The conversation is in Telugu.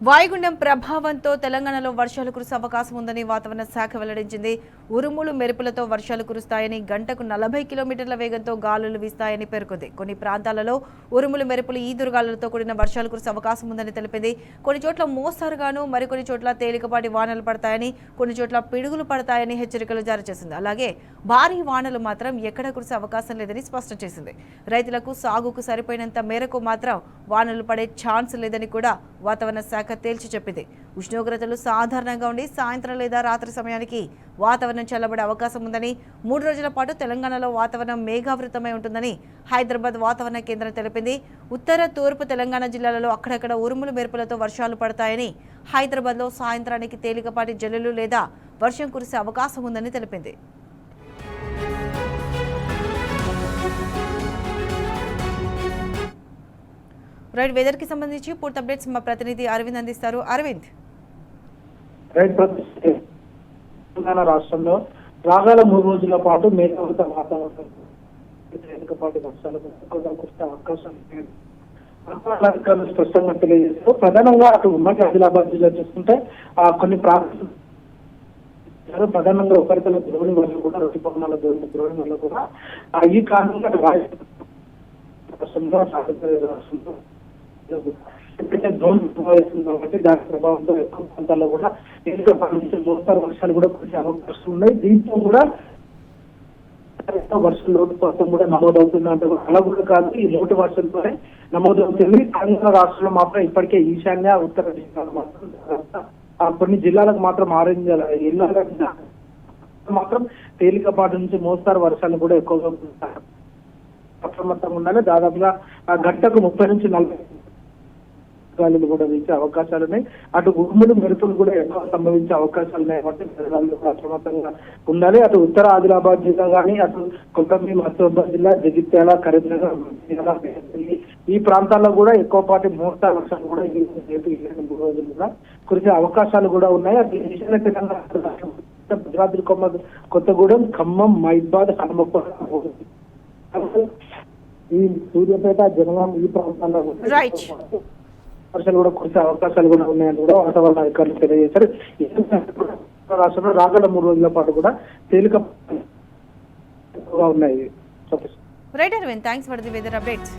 వాయుగుండం ప్రభావంతో తెలంగాణలో వర్షాలు కురిసే అవకాశం ఉందని వాతావరణ శాఖ వెల్లడించింది. ఉరుములు మెరుపులతో వర్షాలు కురుస్తాయని, గంటకు 40 కిలోమీటర్ల వేగంతో గాలులు వీస్తాయని పేర్కొంది. కొన్ని ప్రాంతాలలో ఉరుములు మెరుపులు ఈదురుగాలులతో కూడిన వర్షాలు కురిసే అవకాశం ఉందని తెలిపింది. కొన్ని చోట్ల మోస్తరుగాను, మరికొన్ని చోట్ల తేలికపాటి వానలు పడతాయని, కొన్ని చోట్ల పిడుగులు పడతాయని హెచ్చరికలు జారీ చేసింది. అలాగే భారీ వానలు మాత్రం ఎక్కడ కురిసే అవకాశం లేదని స్పష్టం చేసింది. రైతులకు సాగుకు సరిపోయినంత మేరకు మాత్రం వానలు పడే ఛాన్స్ లేదని కూడా వాతావరణ శాఖ తేల్చి చెప్పింది. ఉష్ణోగ్రతలు సాధారణంగా ఉండి సాయంత్రం లేదా రాత్రి సమయానికి వాతావరణం చల్లబడే అవకాశం ఉందని, 3 రోజుల పాటు తెలంగాణలో వాతావరణం మేఘావృతమై ఉంటుందని హైదరాబాద్ వాతావరణ కేంద్రం తెలిపింది. ఉత్తర తూర్పు తెలంగాణ జిల్లాలలో అక్కడక్కడ ఉరుములు మెరుపులతో వర్షాలు పడతాయని, హైదరాబాద్లో సాయంత్రానికి తేలికపాటి జల్లులు లేదా వర్షం కురిసే అవకాశం ఉందని తెలిపింది. రైట్, వెదర్ కి సంబంధించి పూర్తి అప్డేట్స్ మా ప్రతినిధి అరవింద్ అందిస్తారు. అరవింద్, తెలంగాణ రాష్ట్రంలో రాగల 3 రోజుల పాటు మేఘావృత వాతావరణం తేలికపాటి వర్షాలు కురిసే అవకాశం స్పష్టంగా తెలియజేస్తూ ప్రధానంగా అటు ఉమ్మడి ఆదిలాబాద్ జిల్లా చూసుకుంటే కొన్ని ప్రాంతాలు ప్రధానంగా ఉపరితల ద్రోణి వల్ల కూడా రుతుపవనాల ద్రోణి వల్ల కూడా ఈ కారణంగా రాష్ట్రంలో రాష్ట్రంలో ఎప్పుడైతే డ్రోన్ వేస్తుంది కాబట్టి దాని ప్రభావంతో ఎక్కువ ప్రాంతాల్లో కూడా తేలికపాటి నుంచి మోస్తరు వర్షాలు కూడా కురిసే అవకాశం ఉన్నాయి. దీంతో కూడా వర్షం లోటు కోసం కూడా నమోదవుతుంది. అంటే అలా కూడా కాదు, ఈ లోటు వర్షంతోనే నమోదవుతుంది. తెలంగాణ రాష్ట్రంలో మాత్రం ఇప్పటికే ఈశాన్య ఉత్తర జిల్లాలు మాత్రం కొన్ని జిల్లాలకు మాత్రం ఆరెంజ్ మాత్రం తేలికపాటి నుంచి మోస్తరు వర్షాలు కూడా ఎక్కువగా అప్రమత్తంగా ఉండాలి. దాదాపుగా గంటకు 30 నుంచి 40 గాలులు కూడా వీచే అవకాశాలు ఉన్నాయి. అటు ఉరుములు మెరుపులు కూడా ఎక్కువ సంభవించే అవకాశాలు ఉన్నాయి కాబట్టి ప్రజలు కూడా అప్రమత్తంగా ఉండాలి. అటు ఉత్తర ఆదిలాబాద్ జిల్లా కానీ, అటు కొత్తపల్లి మహబూబాబాద్ జిల్లా, జగిత్యాల, కరీంనగర్, ఈ ప్రాంతాల్లో కూడా ఎక్కువపాటి మోస్తరు వర్షాలు కూడా 3 రోజులు కూడా కురిసే అవకాశాలు కూడా ఉన్నాయి. అటు ఈశాన్య తెలంగాణ భద్రాద్రి కొత్తగూడెం, ఖమ్మం, మైబాద్, హనుమకొండ, ఈ సూర్యాపేట, జనగాం ఈ ప్రాంతాల్లో వర్షాలు కూడా కురిసే అవకాశాలు కూడా ఉన్నాయని కూడా వాతావరణ అధికారులు తెలియజేశారు. రాష్ట్రంలో రాగల 3 రోజుల పాటు కూడా తేలికగా ఉన్నాయి. Right Arvind, thanks for the weather updates.